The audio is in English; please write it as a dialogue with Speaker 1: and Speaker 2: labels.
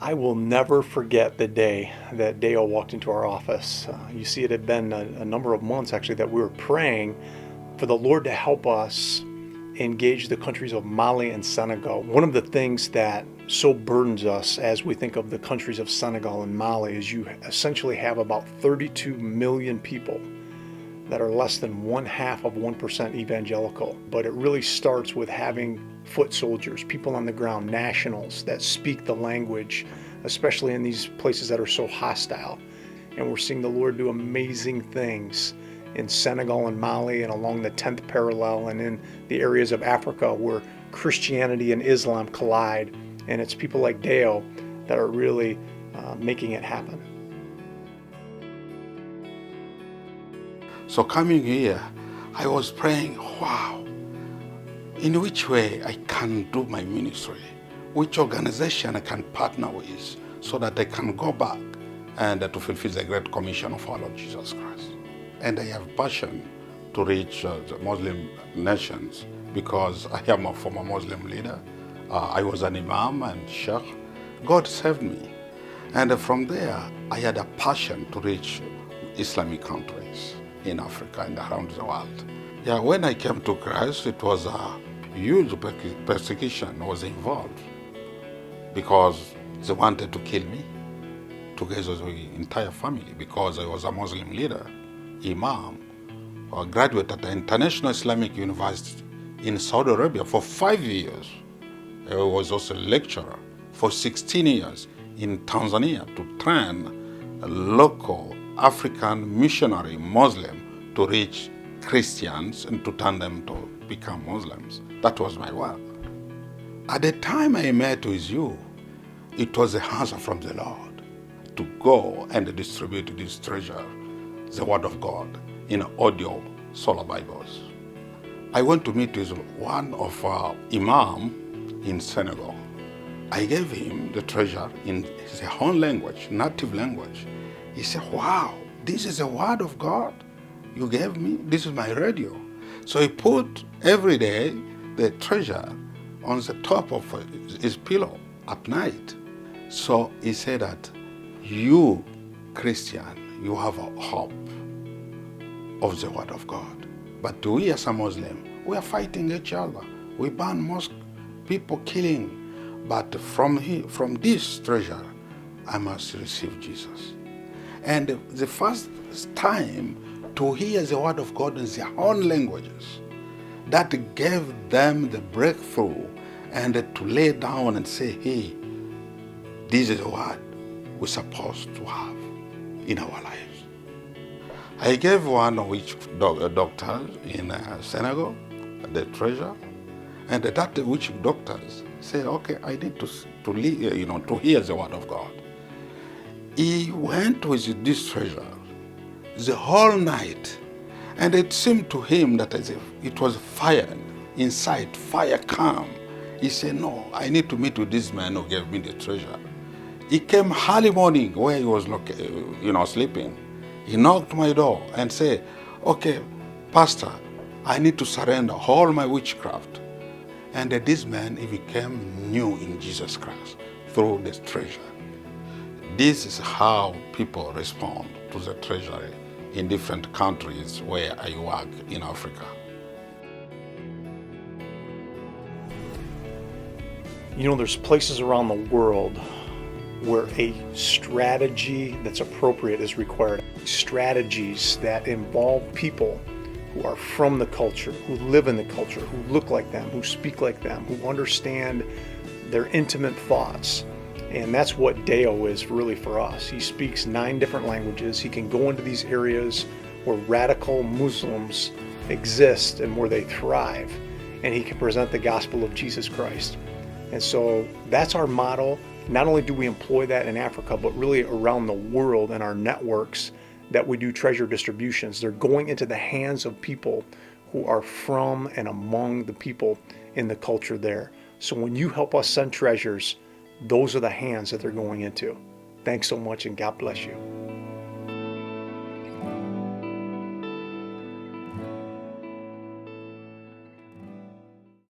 Speaker 1: I will never forget the day that Dale walked into our office. You see, it had been a number of months actually that we were praying for the Lord to help us engage the countries of Mali and Senegal. One of the things that so burdens us as we think of the countries of Senegal and Mali is you essentially have about 32 million people that are less than 0.5% evangelical. But it really starts with having foot soldiers, people on the ground, nationals that speak the language, especially in these places that are so hostile. And we're seeing the Lord do amazing things in Senegal and Mali and along the 10th parallel and in the areas of Africa where Christianity and Islam collide. And it's people like Dale that are really making it happen.
Speaker 2: So coming here, I was praying, wow, in which way I can do my ministry, which organization I can partner with so that I can go back and to fulfill the Great Commission of our Lord Jesus Christ. And I have passion to reach the Muslim nations because I am a former Muslim leader. I was an imam and sheikh. God saved me. And from there, I had a passion to reach Islamic countries in Africa and around the world. Yeah, when I came to Christ, it was a huge persecution was involved because they wanted to kill me together with the entire family because I was a Muslim leader, imam, a graduate at the International Islamic University in Saudi Arabia for 5 years. I was also a lecturer for 16 years in Tanzania to train a local African missionary Muslim to reach Christians and to turn them to become Muslims. That was my work. At the time I met with you, it was a answer from the Lord to go and distribute this treasure, the Word of God, in audio solar Bibles. I went to meet with one of our imam in Senegal. I gave him the treasure in his own language, native language. He said, wow, this is the Word of God you gave me? This is my radio. So he put every day the treasure on the top of his pillow at night. So he said that you, Christian, you have a hope of the Word of God. But we as a Muslim, we are fighting each other. We ban mosque, people killing. But from this treasure, I must receive Jesus. And the first time to hear the Word of God in their own languages, that gave them the breakthrough and to lay down and say, hey, this is what we're supposed to have in our lives. I gave one of which doctor in Senegal the treasure, and that which doctors said, okay, I need to hear the Word of God. He went with this treasure the whole night, and it seemed to him that as if it was fire inside, fire come. He said, no, I need to meet with this man who gave me the treasure. He came early morning where he was sleeping. He knocked my door and said, okay, Pastor, I need to surrender all my witchcraft. And this man, he became new in Jesus Christ through this treasure. This is how people respond to the treasury in different countries where I work in Africa.
Speaker 1: You know, there's places around the world where a strategy that's appropriate is required. Strategies that involve people who are from the culture, who live in the culture, who look like them, who speak like them, who understand their intimate thoughts. And that's what Deo is really for us. He speaks 9 different languages. He can go into these areas where radical Muslims exist and where they thrive, and he can present the gospel of Jesus Christ. And so that's our model. Not only do we employ that in Africa, but really around the world in our networks that we do treasure distributions. They're going into the hands of people who are from and among the people in the culture there. So when you help us send treasures, those are the hands that they're going into. Thanks so much, and God bless you.